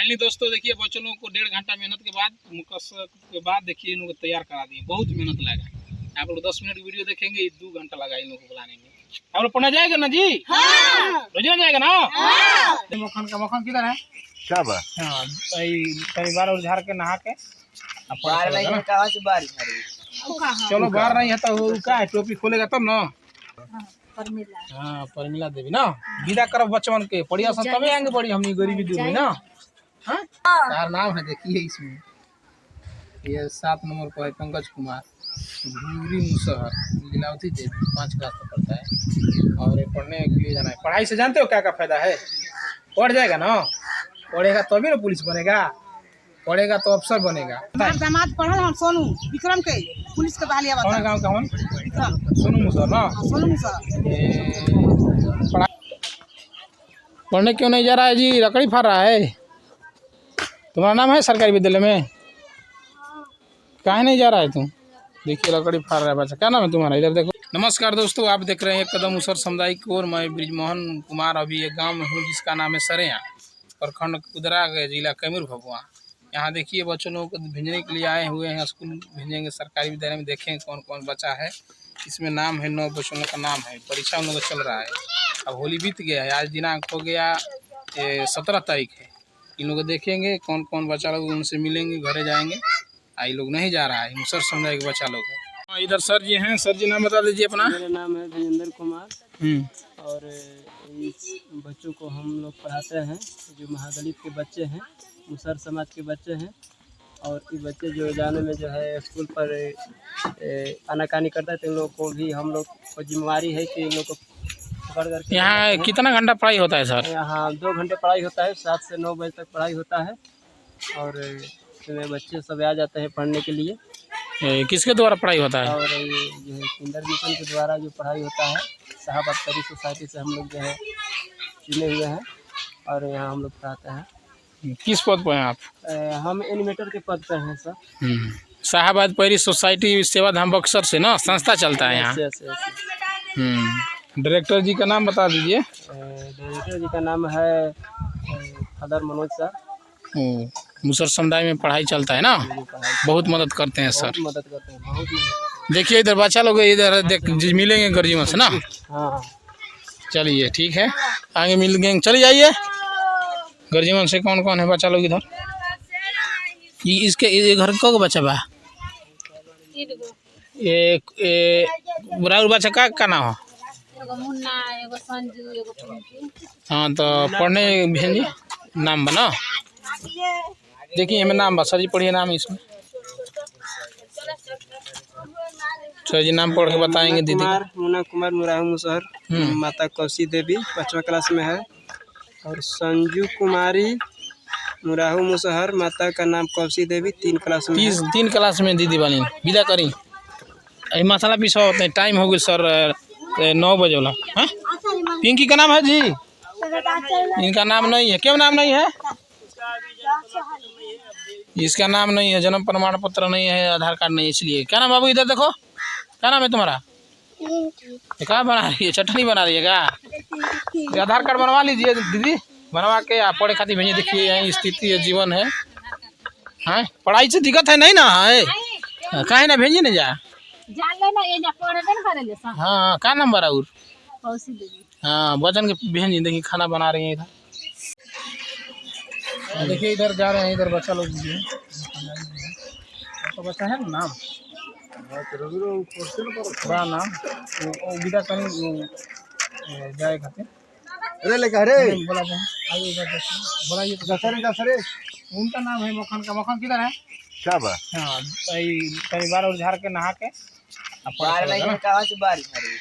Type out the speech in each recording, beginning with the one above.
Finally दोस्तों देखिए बच्चों लोगों को 1.5 घंटा मेहनत के बाद मुकस्सर के बाद देखिए इन लोगों को तैयार करा दिए। बहुत मेहनत लगा। आप लोग 10 मिनट की वीडियो देखेंगे, 2 घंटा लगा इन लोगों को बनाने में। आप लोग पढ़ना जाएगा ना जी? हाँ। रोजाना जाएगा ना? हाँ। मक्खन का मक्खन किधर है? सब है। हाँ, कई बार और झाड़ के नहा के बाहर नहीं है। कहाँ से बाहर चलो बाहर नहीं है तो क्या है, टोपी खोलेगा तब ना। हाँ परमिला देवी ना विदा करब बचवन के पढ़िया सब तब आएंगे बड़ी हमनी गरीबी दूर में ना। हाँ तार नाम है देखिए इसमें, ये 7 नंबर पर है पंकज कुमार भूरी मुसहर लीलावती देवी 5 क्लास में पढ़ता है और ये पढ़ने के लिए जाना है। पढ़ाई से जानते हो क्या क्या फायदा है? पढ़ जाएगा ना, पढ़ेगा तभी ना पुलिस बनेगा, पढ़ेगा तो अफसर बनेगा। दामाद पढ़ल हम सोनू विक्रम के पुलिस के बहाली आवा। कौन गांव का हन? सोनू मुसहर ना। सोनू मुसहर पढ़ने क्यों नहीं जा रहा है जी? लकड़ी फाड़ रहा है। तुम्हारा नाम है सरकारी विद्यालय में? काहे नहीं जा रहा है तुम? देखिए लकड़ी फाड़ रहा है बच्चा। क्या नाम है तुम्हारा? इधर देखो। नमस्कार दोस्तों, आप देख रहे हैं कदम उसर सामुदायिक और मैं ब्रिजमोहन कुमार अभी एक गांव में हूँ जिसका नाम है सरेया, प्रखंड कुदरा जिला कैमूर भभुआ। यहाँ देखिए बच्चों लोगों को भेजने के लिए आए हुए हैं, स्कूल भेजेंगे सरकारी विद्यालय में। देखें कौन कौन बच्चा है इसमें। नाम है 9 बच्चों का नाम है। परीक्षा उन लोगों का चल रहा है। अब होली बीत गया है, आज दिनांक हो गया 17 तारीख है। इन लोग देखेंगे कौन कौन बच्चा लोग, उनसे मिलेंगे, घरे जाएंगे। आई लोग नहीं जा रहा है, मुसर समुदाय के बच्चा लोग है। इधर सर जी हैं, सर जी नाम बता दीजिए अपना। मेरा नाम है धीरेन्द्र कुमार और इस बच्चों को हम लोग पढ़ाते हैं जो महादलित के बच्चे हैं, मुसर समाज के बच्चे हैं। और ये बच्चे जो जाने में जो है स्कूल पर आनाकानी करता है तो इन लोगों को भी हम लोग को जिम्मेवारी है कि इन लोग को पकड़ करके। यहाँ कितना घंटा पढ़ाई होता है सर? यहाँ 2 घंटे पढ़ाई होता है, 7 से 9 बजे तक पढ़ाई होता है। और इसमें बच्चे सब आ जाते हैं पढ़ने के लिए। किसके द्वारा पढ़ाई होता है? और ये जो है किंडर मिशन के द्वारा जो पढ़ाई होता है, साहब अब्कारी सोसाइटी से हम लोग जो है चुने हुए हैं और यहाँ हम लोग पढ़ाते हैं। किस पद पर हैं आप? हम एनिमेटर के पद पर हैं सर। साहबाद पैरी सोसाइटी सेवा धाम बक्सर से ना संस्था चलता है यहाँ। डायरेक्टर जी का नाम बता दीजिए। डायरेक्टर जी का नाम है फादर मनोज सर। मुसर समुदाय में पढ़ाई चलता है ना, बहुत मदद करते हैं सर। मदद करते हैं, बहुत मदद। देखिए इधर बच्चा लोग इधर देख मिलेंगे गर्जीवन से ना। हाँ चलिए ठीक है, आगे मिलेंगे। चले जाइए गर्जीवन से। कौन कौन है बच्चा लोग इधर? इसके घर को बच्चा बा एक बुरा बच्चा का नाम है? हाँ तो पढ़ने भेजिए, नाम बना देखिए हमें नाम बा। सर जी पढ़िए नाम इसमें। सर जी नाम पढ़ के बताएंगे। दीदी मुन्ना कुमार मुराहू मुसहर, माता कौशी देवी 5वां क्लास में है। और संजू कुमारी मुराहू मुसहर, माता का नाम कौशी देवी 3 क्लास में। 3 क्लास में दीदी वाली विदा करी। अभी मसाला पीसा होता है, टाइम हो गया सर 9 बजे वाला। हाँ पिंकी का नाम है जी? इनका नाम नहीं है। क्यों नाम नहीं है? इसका नाम नहीं है, जन्म प्रमाण पत्र नहीं है, आधार कार्ड नहीं है, इसलिए। क्या नाम बाबू? इधर देखो, क्या नाम है तुम्हारा? क्या बना रही है? चटनी बना रही है क्या? आधार कार्ड बनवा लीजिए दीदी, बनवा के आप पढ़े खातिर भेजिए। देखिए यही स्थिति है, जीवन है। हाँ पढ़ाई से दिक्कत है नहीं ना है, काहे ना भेजिए ना जा। हाँ क्या नंबर है? हाँ बचन के भेजिए। देखिए खाना बना रही है इधर। देखिए इधर जा रहे हैं, इधर बच्चा लोग भी है। तो बच्चा है ना नाम बड़ा नाम विदा कहीं जाए खाते। अरे लेकर अरे बोला आइए इधर बोलाइए। दसरे उनका नाम है मक्खन का। मक्खन किधर है? सब है। हाँ कई बार और झाड़ के नहा के बाहर नहीं है। कहाँ से बारिश आ रही है?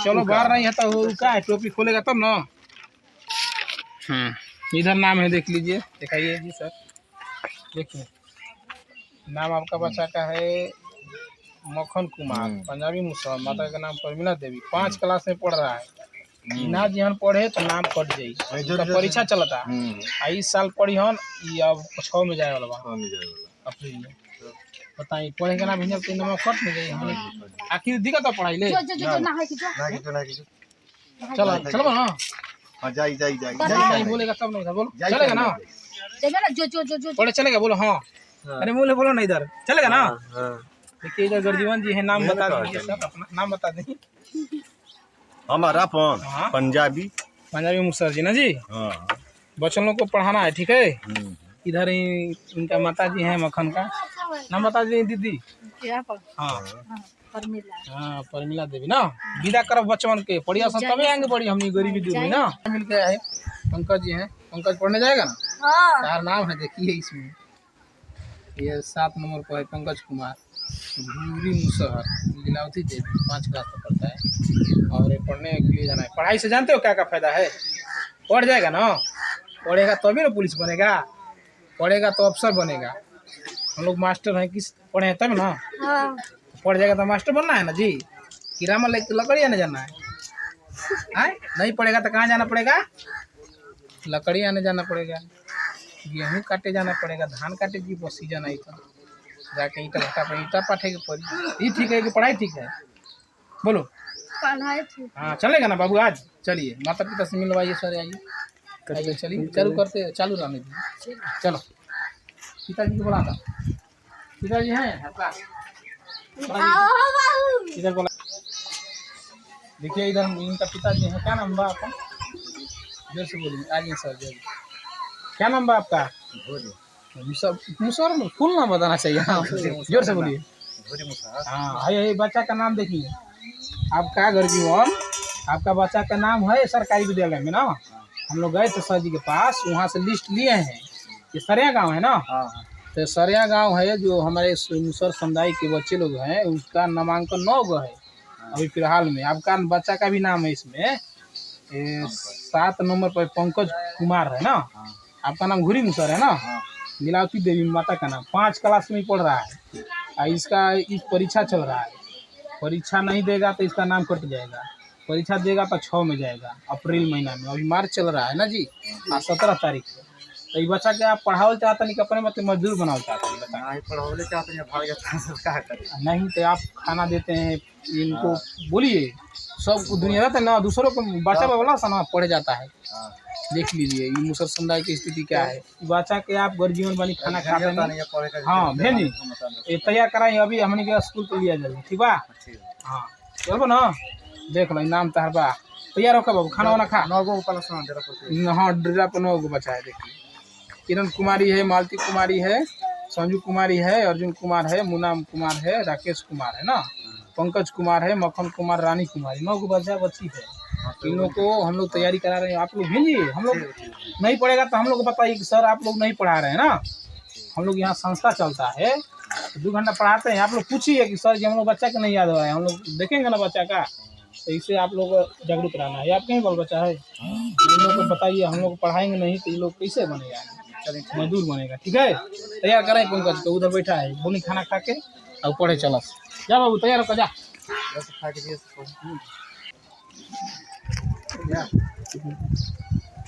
चलो बाहर नहीं है तो क्या है, टोपी खोलेगा तब ना। इधर नाम है देख लीजिए, दिखाइए जी सर। देखिए नाम आपका बच्चा का है मक्खन कुमार, पंजाबी मुसहर, माता का नाम परमिला देवी, 5 क्लास में पढ़ रहा है। ना जिहन पढ़े तो नाम कट जाये, परीक्षा चलता है। इस साल पढ़ी हन, अब 6 में जाए वाला अप्रैल में। बताइए पढ़े के नाम हिंदी नंबर कट में जाइए। आखिर दिक्कत है पढ़ाई ले। चलो चलो ना। हाँ जाई बोलेगा तब नहीं बोलो चलेगा ना। देखा ना जो जो जो जो पढ़े चलेगा बोलो हाँ। अरे मुँह बोलो ना इधर चलेगा ना। देखिए इधर गर्जीवन जी है, नाम बता दीजिए सर, अपना नाम बता दें। हमारा फोन हाँ पंजाबी। पंजाबी मुसर जी ना जी। हाँ बच्चों लोग को पढ़ाना है, ठीक है। इधर ही इनका माता जी हैं मक्खन का नाम बता दीजिए दीदी। हाँ हाँ परमिला देवी ना। विदा करब बच्चों के, पढ़िया सब तभी आएंगे, पढ़ी हमनी गरीबी दूर में ना। मिल के आए पंकज जी हैं, पंकज पढ़ने जाएगा ना। तार नाम है देखिए इसमें, ये 7 नंबर पर है पंकज कुमार, भूरी मुसहर, लीलावती देवी, 5 क्लास में पढ़ता है और ये पढ़ने के लिए जाना है। पढ़ाई से जानते हो क्या क्या फायदा है? पढ़ जाएगा ना, पढ़ेगा तभी ना पुलिस बनेगा, पढ़ेगा तो अफसर बनेगा। हम लोग मास्टर हैं, किस पढ़े हैं तब ना। पढ़ जाएगा तो मास्टर बनना है ना जी। किरामा लेके लकड़ी आने जाना है। नहीं पढ़ेगा तो कहाँ जाना पड़ेगा? लकड़ी आने जाना पड़ेगा, गेहूँ काटे जाना पड़ेगा, धान काटे जी बस सीजन आई था जाके ईटा भट्टा पर ईटा पाठे के पड़ी। ये ठीक है कि पढ़ाई ठीक है? बोलो पढ़ाई ठीक। हाँ चलेगा ना बाबू। आज चलिए माता पिता से मिलवाइए सर, आइए चलिए चालू करते, चालू रहने दीजिए। चलो पिताजी को बुलाता, पिताजी हैं आपका, इधर बोला। देखिए इधर इनका पिताजी हैं, क्या नाम बा आपका? जोर से बोलिए, आइए सर जोर। क्या नाम बा आपका? सब मुसर में फुल नाम बताना चाहिए। हाँ जोर से बोलिए। हाँ ये बच्चा का नाम देखिए, आपका गर्जीवन, आपका बच्चा का नाम है सरकारी विद्यालय में ना। हम लोग गए थे सर जी के पास, वहाँ से लिस्ट लिए हैं। ये सरिया गांव है ना। तो सरिया गांव है जो हमारे मुसर समुदाय के बच्चे लोग हैं, उसका नामांकन 9 गो है अभी फिलहाल में। आपका बच्चा का भी नाम है इसमें, 7 नंबर पर पंकज कुमार है ना। आपका नाम घुरी मुसर है ना। लीलावती देवी माता का नाम, 5 क्लास में पढ़ रहा है। इसका इस परीक्षा चल रहा है, परीक्षा नहीं देगा तो इसका नाम कट जाएगा, परीक्षा देगा तो 6 में जाएगा, अप्रैल महीना में। अभी मार्च चल रहा है ना जी, आज 17 तारीख है। तो ये बच्चा के आप पढ़ावल चाहते नहीं, अपने मतलब मजदूर बनावल चाहते हैं? नहीं तो आप खाना देते हैं इनको, बोलिए सब दुनिया रहता है ना, दूसरों को बच्चा बोला सा ना पढ़े जाता है। देख लीजिए ये मुसर समुदाय की स्थिति क्या है। बच्चा के आप गर्जीवन बनी खाना खाते नहीं। हाँ भेजी ये तैयार कराई, अभी हमने के स्कूल पे लिया जाए, ठीक बा। हाँ चलो ना, देख लो नाम तहर बा, तैयार होकर बाबू खाना वाना खा। 9 गो हाँ डेरा पर 9 गो बच्चा है। देखिए किरण कुमारी है, मालती कुमारी है, संजू कुमारी है, अर्जुन कुमार है, मुना कुमार है, राकेश कुमार है ना, पंकज कुमार है, मक्खन कुमार, रानी कुमारी, 9 गो बच्चा बच्ची है। इन लोग को हम लोग तैयारी करा रहे हैं, आप लोग भेजिए। हम लोग नहीं पढ़ेगा तो हम लोग को बताइए कि सर आप लोग नहीं पढ़ा रहे हैं ना। हम लोग यहाँ संस्था चलता है, 2 घंटा पढ़ाते हैं। आप लोग पूछिए कि सर जी हम लोग बच्चा का नहीं याद हो रहा है, हम लोग देखेंगे ना बच्चा का, तो इससे आप लोग जागरूक रहना है। आप कहीं बाल बच्चा है, इन लोग को बताइए। हम लोग पढ़ाएंगे नहीं तो ये लोग कैसे बनेगा, मजदूर बनेगा। ठीक है तैयार करें पंकज को, उधर बैठा है, बोली खाना खा के और पढ़े चला जा बाबू, तैयार होकर जा।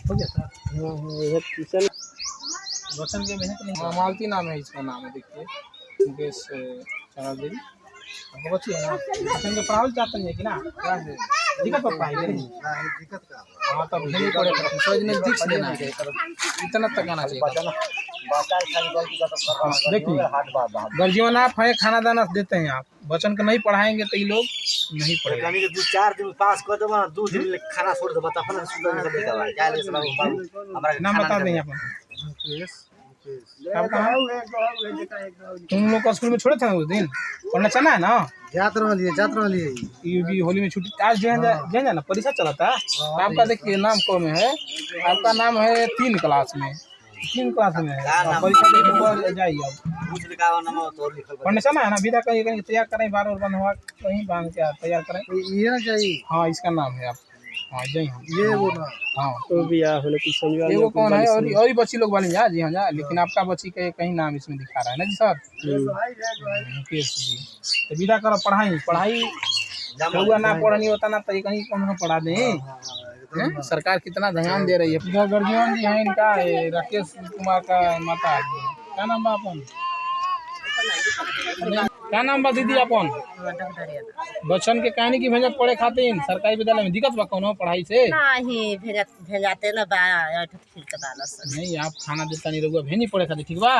हो गया सर। बच्चन के मेहनत नहीं, मालती नाम है इसका, नाम है देखिए मुकेश चला देवी। आपको बच्ची है ना, बच्चन के पढ़ावल चाहते हैं कि ना, दिक्कत पड़ता है नहीं। हाँ तब नहीं पड़ेगा, सर नजदीक से लेना है, इतना तक आना चाहिए। देखिए गर्जीवन आप है, खाना दाना देते हैं आप, बच्चन को नहीं पढ़ाएंगे तो ये लोग नहीं पढ़ेगा। 2-4 दिन पास कर देबो, 2 दिन खाना छोड़ देबो, तब ना सुंदर निकल देबा। जाले सब हमरा नाम बता दें अपन। आप कहाँ तुम लोग का स्कूल में छोड़े थे उस दिन, पढ़ना चला है ना। यात्रा लिए ये भी होली में छुट्टी, आज जो है ना परीक्षा चला था। आपका देखिए नाम कौन है, आपका नाम है 3 क्लास में, 3 क्लास में है, परीक्षा देके जाइए। अब पढ़ने चला है ना, विदा कहीं कहीं तैयार करें, बार और बंद हुआ कहीं बांध के तैयार करें, ये ना चाहिए। हाँ इसका नाम है आप, हाँ जय हम ये वो ना, हाँ तो भी आ होने कुछ समझा ये वो कौन है। और ही बच्ची लोग वाले जा जी, हाँ जा, लेकिन आपका बच्ची का कहीं नाम इसमें दिखा रहा है ना जी सर। मुकेश जी तो विदा करो, पढ़ाई हुआ ना, पढ़नी होता ना तो कहीं कौन पढ़ा दें। सरकार कितना ध्यान दे रही है। इधर गर्जीवन जी हैं, इनका राकेश कुमार का माता, क्या नाम है अपन? क्या नाम बा दीदी अपन? बच्चन के कहानी की भेजत पढ़े खातिर सरकारी विद्यालय में दिक्कत बा कौनो पढ़ाई से? नहीं भेजाते ना बा खिल के बालस नहीं आप खाना देता नहीं रहुआ भेजी पढ़े खातिर ठीक बा।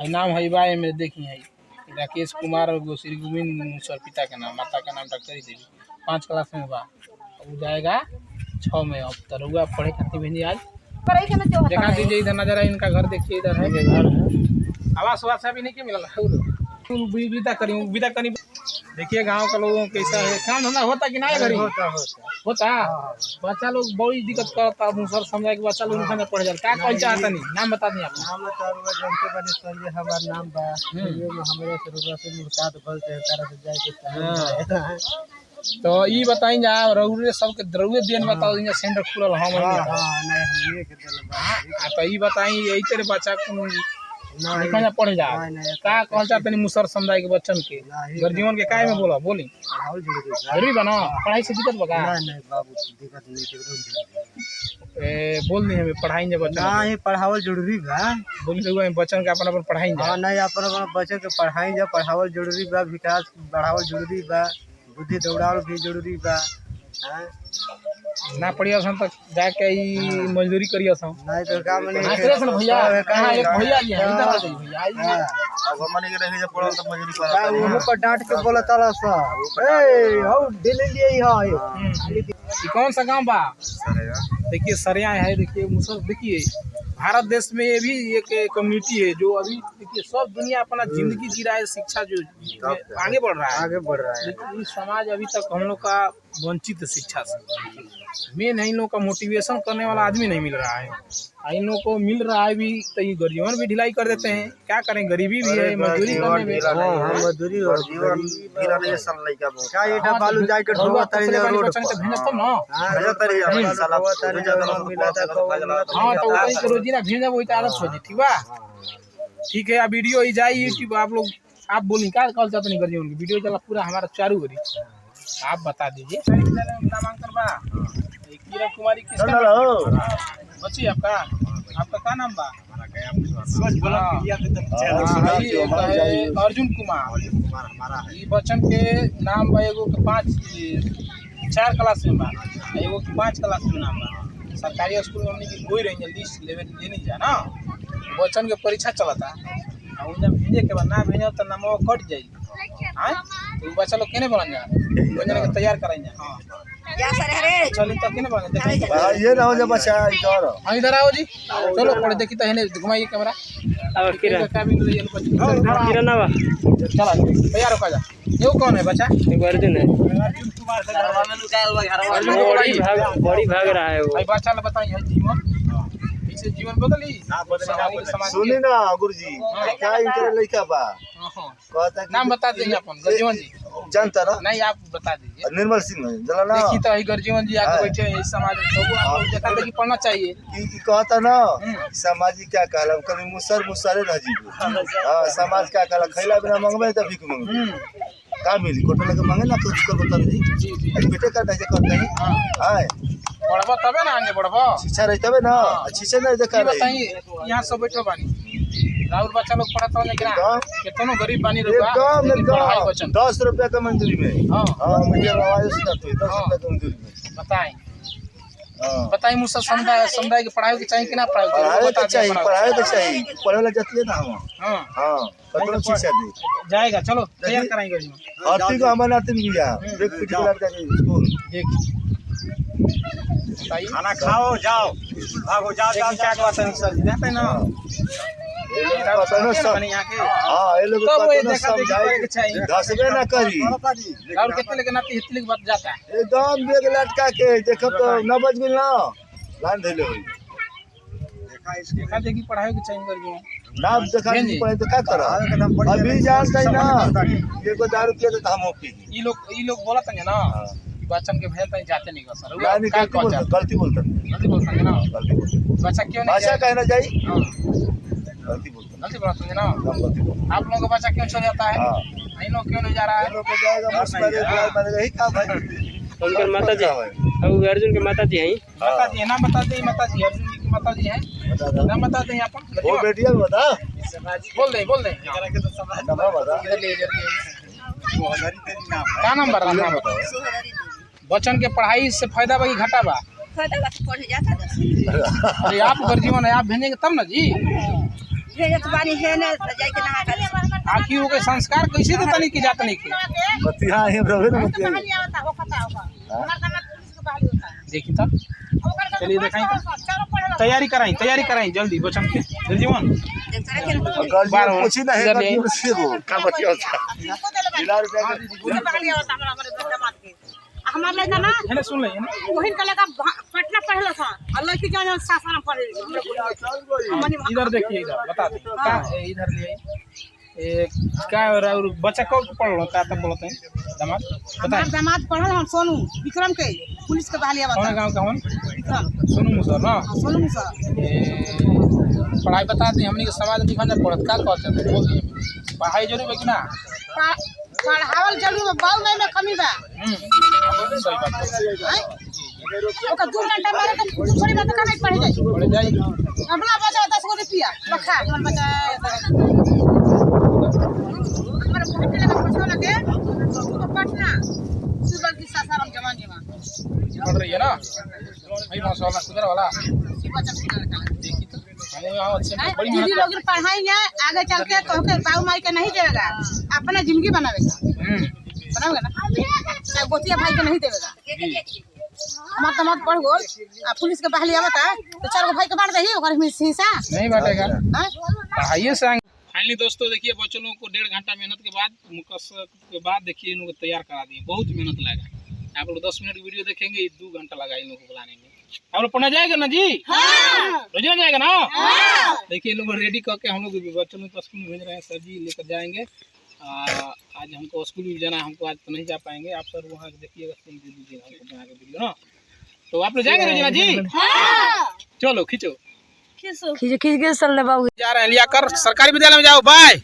आई नाम है बा में देखी है राकेश कुमार श्री गोविंद सर पिता के नाम, माता का नाम डॉक्टरी देवी, 5 क्लास में बा। वो जाएगा 6 में। अब तो रहुआ पढ़े खातिर भेजी आज देखा दीजिए इधर नजर है इनका घर देखिए इधर है घर है। आवास वास अभी नहीं मिला विदा करी देखिए गांव का लोगों कैसा है काम धंधा होता कि नहीं घरी होता बच्चा लोग बड़ी दिक्कत करता मुसर समझा के बच्चा लोग खाना पड़ जाता क्या कौन चाहता नहीं नाम बता दी आप नाम हमारा नाम बा हमरे से रुपया से मुर्ताद बोलते हैं तरह से जाए के तो ये बताई जा रउरे सबके रउरे देन बताओ इने सेंटर खुलल हम नहीं हमने के दिल तो ये बताई यही तेरे बच्चा को कहाँ पढ़े जा का कहल चाहते नहीं मुसर समुदाय के बच्चन के गर्जीवन के काय में बोला बोली जरूरी बना पढ़ाई से दिक्कत बगा नहीं बाबू दिक्कत नहीं बोल दी हमें पढ़ाई जे बच्चा हां ये पढ़ावल जरूरी बा बोली रहुआ बच्चन के अपन पढ़ाई जा हां नहीं अपन बच्चन के पढ़ाई जा पढ़ावल जरूरी बा विकास बढ़ावल जरूरी बा बुद्धि दौड़ावल भी जरूरी बा ना पढ़िया सन तक जाके ई मजदूरी करिया सन नहीं तो का मने भैया कहां एक भैया जी है इधर आ जाइए भैया अब हमने के रहे जे पढ़ल त मजदूरी करा उनको पर डांट के बोला ताला सा ए हौ दिल्ली लिए ही है ये कौन सा गांव बा देखिए सरिया है देखिए मुसर देखिए भारत देश में ये भी एक कम्युनिटी है जो अभी देखिए सब दुनिया अपना जिंदगी जी रहा है शिक्षा जो आगे बढ़ रहा है लेकिन इस समाज अभी तक हम लोग का वंचित है शिक्षा से। मेन इन लोग का मोटिवेशन करने वाला आदमी नहीं मिल रहा है। इन लोग को मिल रहा है भी तो ये गरीबन भी ढिलाई कर देते हैं क्या करें गरीबी भी है मजदूरी करने में मजदूरी और जीवन गिरा नहीं सन लइका बो का ये बालू जाए के ढोवा तरी रोड बच्चन के भेजत तब ना भेजा तरी साला मिला था हां तो वही के रोजी ना भेजा वही आदत हो जी ठीक बा ठीक है। अब वीडियो ही जाए यूट्यूब आप लोग आप बोली क्या कॉल चाहते नहीं करिए उनकी वीडियो चला पूरा हमारा चारू करी आप बता दीजिए नामांकन बा किरण कुमारी किसका बच्ची आपका क्या नाम बा अर्जुन कुमार ये बच्चन के नाम बा एगो के 4 क्लास में बा एगो के 5 क्लास में नाम बा सरकारी स्कूल में हमने की कोई रही लिस्ट लेनी जा ना बच्चन के परीक्षा चलता और जब भेजे के बाद ना भेजो तो नाम कट जाई हां तो बच्चा लोग केने बन जा बच्चा के तैयार कराई जा हां क्या सर है चली तो केने बन देखा ये ना हो जा बच्चा इधर इधर आओ जी चलो पढ़े देखी तो हेने घुमाइए कैमरा और किरण का भी ये बच्चा किरण बा चला तैयार हो जा ये कौन है बच्चा अर्जुन है अर्जुन कुमार बड़ी भाग रहा है वो भाई बच्चा ने बताई है जीवन इसे जीवन बदली समाज सुनी ना गुरुजी क्या इनके लइका बा कहता कि नाम बता दीजिए अपन गर्जीवन जी जानता ना नहीं आप बता दीजिए निर्मल सिंह जला ना देखी तो गर्जीवन जी आके बैठे हैं इस समाज में तो आप लोग देखा देखी पढ़ना चाहिए कि कहता ना सामाजिक क्या कहला कभी मुसरे रह जीबो हां समाज क्या कहला खैला बिना मांगबे त भीख मांगबे का मिली कोटले के मांगे ना कुछ कर बता जी जी बेटे का नहीं करते हैं हां पढ़बो तबे ना आगे बढ़बो शिक्षा रही तबे ना शिक्षा नहीं देखा बताइए यहाँ सब बैठो बानी राहुल बच्चा लोग पढ़ता है लेकिन कितनो गरीब बानी रुपया एकदम 10 रुपया का मंजूरी में हां मुझे आवाज सुना तो 10 रुपया का मंजूरी में बताएं बताइए मुझसे समुदाय की पढ़ाई की चाहिए कि ना पढ़ाई तो चाहिए पढ़े वाला जाती है ना हम हां कतनो शिक्षा दे जाएगा चलो तैयार कराएंगे जी आरती को हमारे नाते मिल गया एक पिटी लड़का के स्कूल देख बताइए खाना खाओ जाओ भागो जाओ जाओ क्या बात है सर जानते ना हां ये लोग को समझाए के चाहिए घसबे ना करी और कितने लेके नाती हितली बात जाता है एकदम बेग लटका के देखब तो 9 बज गेल ना लान धइले होई देखा देखी पढ़ाई की चाहिए कर जो नाम देखा नहीं पड़े तो क्या करा अभी जानता ही ना ये को दारू पिए तो हम पी ई लोग बोलत है ना बच्चन के भेजता जाते नहीं सर यानी गलती बोलता है ना बच्चा क्यों नहीं भाषा कहना चाहिए गलती बोलते हैं ना आप लोगों का बच्चा क्यों चल जाता है इन लोग क्यों नहीं जा रहा है लोग को जाएगा मुस्कुराए यही काम है उनके माता जी अब अर्जुन के माता जी हैं माता जी नाम बता दे माता जी अर्जुन जी की माता जी हैं नाम बता दें अपन वो बेटिया बता बोल दे नाम बता इधर ले क्या नाम बता रहा बच्चन के पढ़ाई से फायदा बा कि घाटा बा? पढ़ जाता अरे आप अगर जीवन है आप भेजेंगे तब ना जी। भेजत बानी है ना जाई के नहा कर आखिर वो के संस्कार कैसे देता नहीं कि जाता नहीं के बतिया है रहे ना बतिया देखी था। चलिए दिखाई तो तैयारी कराई जल्दी बच्चन के जल्दी जीवन बार पूछी ना है कर से वो का बतिया होता 1000 हमार लड़का ना है ना सुन ले वही का लड़का पटना पढ़ला था और लड़की जाने सासाराम पढ़े। इधर देखिए इधर बता दे क्या है इधर लिए क्या हो रहा है बच्चा कब पढ़ लो क्या तब बोलते हैं दामाद हमार बताइए दामाद पढ़ल हम सोनू विक्रम के पुलिस के बहालिया कौन बता गांव का हवन विक्रम सोनू मुसर ना सोनू मुसा पढ़ाई बता दी हमनी के समाज में दिखा पड़त का कहते हैं बोल दिए पढ़ाई जरूरी है कि ना पढ़ावल जरूर बाऊ में कमी बा सही बात है ओका 2 घंटा मारे तो थोड़ी बात का नहीं पढ़े जाई पढ़ जाई अपना बच्चा 10 रुपया रखा हमर बच्चा हमारे पढ़े लगा पछो लगे तो पटना सुबह की सासाराम जवान पढ़ रही है ना भाई माशाल्लाह सुधर वाला बच्चा लगा देखी तो हम यहाँ अच्छे बड़ी दीदी मेहनत लोग पढ़ाई है आगे चल के तो के बाऊ माई के नहीं देगा अपना जिंदगी बनावेगा बनावेगा ना गोतिया भाई के नहीं देगा। हमार दामाद पढ़ गोल आ पुलिस के बहाली आवता तो 4 गो भाई के बांट दही ओकर में हिस्सा नहीं बांटेगा हैं पढ़ाइए से फाइनली दोस्तों देखिए बच्चों लोगों को 1.5 घंटा मेहनत के बाद मुकस्सर के बाद देखिए इन लोगों को तैयार करा दिए। बहुत मेहनत लगा। आप लोग 10 मिनट वीडियो देखेंगे 2 घंटा लगा इन लोगों को बुलाने में। आप लोग पढ़ने जाएगा ना जी? रोज जाएगा ना? देखिए इन लोग रेडी करके हम लोग बच्चों लोग स्कूल में भेज रहे हैं। सर जी लेकर जाएंगे। आज हमको स्कूल भी जाना है, हमको आज तो नहीं जा पाएंगे। आप सर वहाँ देखिएगा दे दीजिएगा हमको बना के वीडियो ना। तो आप लोग जाएंगे रोजना जी? चलो खींचो खींच के चल बाबू जा रहे हैं लिया कर सरकारी विद्यालय में जाओ बाय।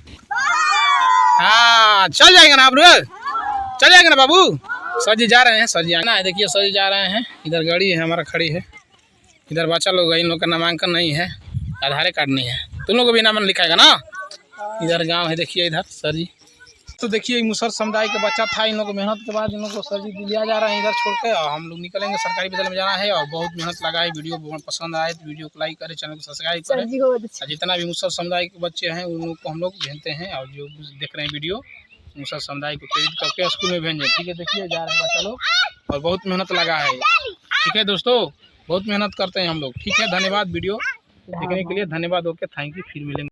हाँ चल जाएंगे ना आप लोग? चल जाएंगे ना बाबू? सर जी जा रहे हैं। सर जी आना है। देखिए सर जी जा रहे हैं। इधर गाड़ी है हमारा खड़ी है। इधर बच्चा लोग है, इन लोग का नामांकन नहीं है, आधार कार्ड नहीं है। तुम लोग को भी नाम लिखाएगा ना? इधर गांव है देखिए इधर सर जी। तो देखिए मुसर समुदाय का बच्चा था। इन लोग को मेहनत के बाद इन लोग को सर जी लिया जा रहा है इधर छोड़ के, और हम लोग निकलेंगे सरकारी विद्यालय में जाना है। और बहुत मेहनत लगा है। वीडियो बहुत पसंद आए तो वीडियो को लाइक करें, चैनल को सब्सक्राइब करें। और जितना भी मुसर समुदाय के बच्चे हैं उन लोग को हम लोग भेजते हैं, और जो देख रहे हैं वीडियो मुसर समुदाय को प्रेरित करके स्कूल में भेजें। ठीक है देखिए जा रहे हैं बच्चा लोग और बहुत मेहनत लगा है। ठीक है दोस्तों बहुत मेहनत करते हैं हम लोग। ठीक है धन्यवाद वीडियो देखने के लिए। धन्यवाद। Okay thank you. फिर मिलेंगे।